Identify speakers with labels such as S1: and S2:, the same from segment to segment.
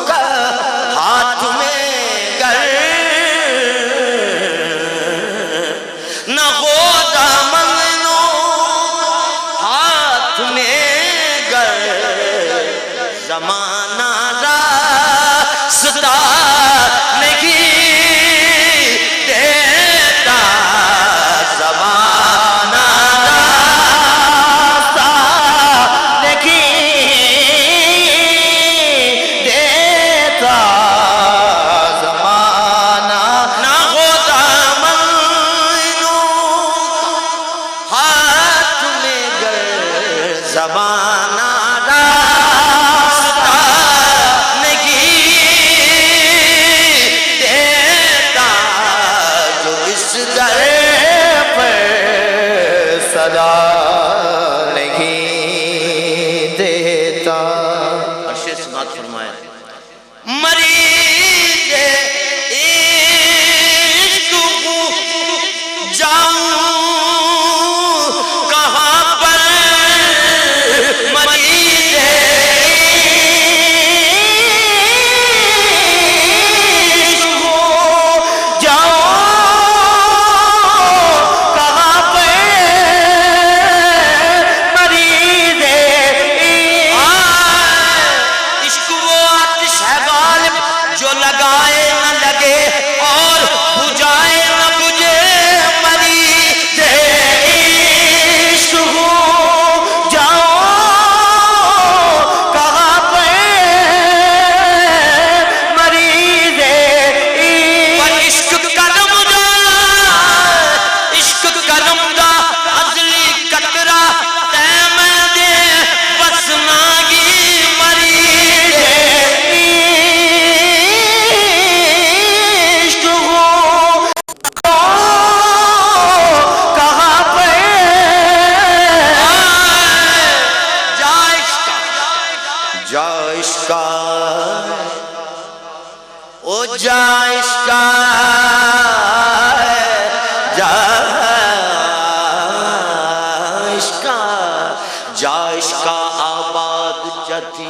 S1: کا ہاتھ میں گر نہ ہو دامنوں ہاتھ میں گر زمانہ راستہ نہیں دیتا زمانہ راستہ نہیں دیتا زمانہ نہ ہو دامنوں ہاتھ میں گر زمانہ راستہ نہیں دیتا جو اس در پر صدا نہیں دیتا. عرش سماعت فرمایا مریض عشق جاؤں کہاں پر مریض عشق جاؤں کہاں پر مریض عشق وہ آتش ہے غالب جو لگائے نہ لگے اور بجھائے نہ بجھے مریض عشق جاؤں کہاں پہ مریض پر عشق کرم دا عشق کرم دا ازلی قطرہ تیم دے بس ناگی مریض عشق کہاں پہ جا عشق او جا عشق جا عشق آباد جاتی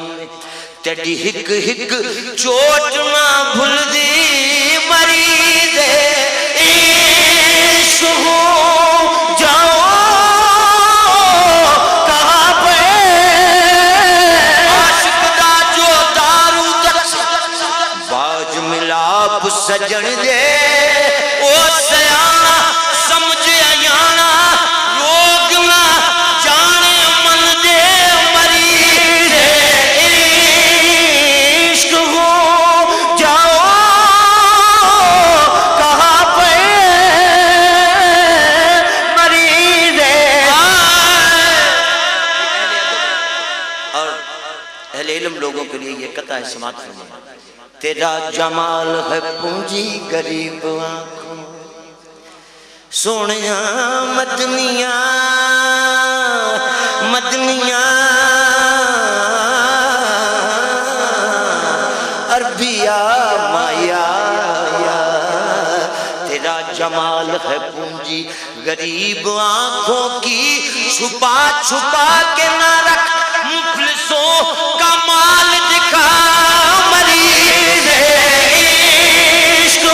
S1: تیری ہک ہک چوٹ نہ بھول دی مریض عشق جاؤں کہاں پہ عاشق دا جو دارو دچ باج ملاب سجن دے او سیانا سمجھ ایانا لوگ نہ جانے من دے مریض عشق جاؤں کہاں پہ مریض اور اہل علم لوگوں کے لیے یہ قطع سماعت فرمائیں تیرا جمال ہے پونجی غریب آنکھوں سونیاں مدنیاں مدنیاں عربیہ مایا تیرا جمال ہے پونجی غریب آنکھوں کی چھپا چھپا کے نہ رکھ مفلسوں کا مال دکھا مریض عشق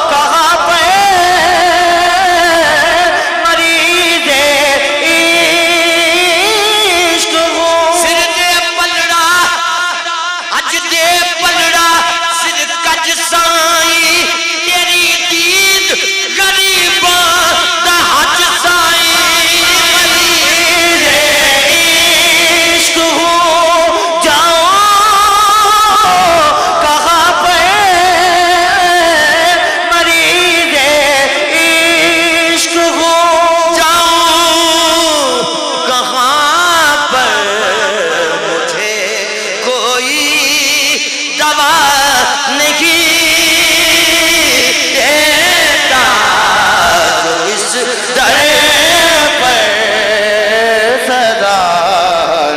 S1: کہاں پہ مریض عشق سر دے پلڑا اج دے پلڑا سر کج سائی تیری دید غریباں دا حج سائی مریض عشق جاؤں کہاں پہ مریض عشق جاؤں کہاں پر مجھے کوئی دوا نہیں دیتا جو اس در پر صدا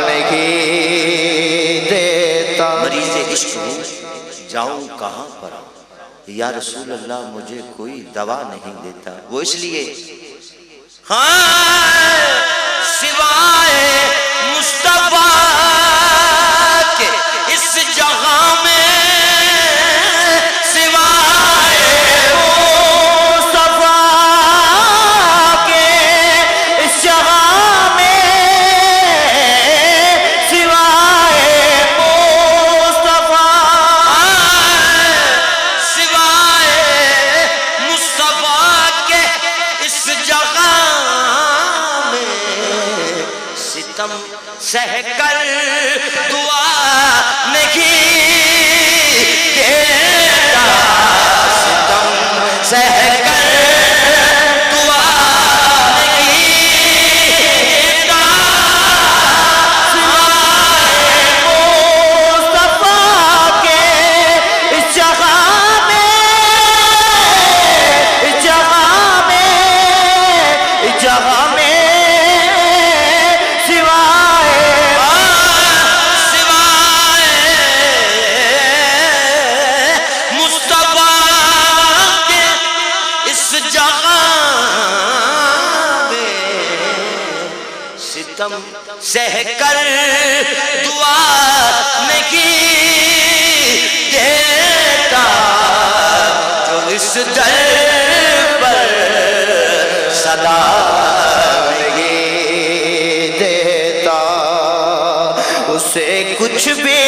S1: نہیں دیتا مریض عشق جاؤں کہاں پر یا رسول اللہ مجھے کوئی دوا نہیں دیتا وہ اس لیے ہاں سوائے سہ کر دعا نہیں دیتا، ستم سہ کر دعا نہیں دیتا، سوائے مصطفیٰ کے اس جگہ میں، اس جگہ میں، اس جگہ میں سہ کر دعا نہیں دیتا، جو اس در پر صدا نہیں دیتا، اسے کچھ بھی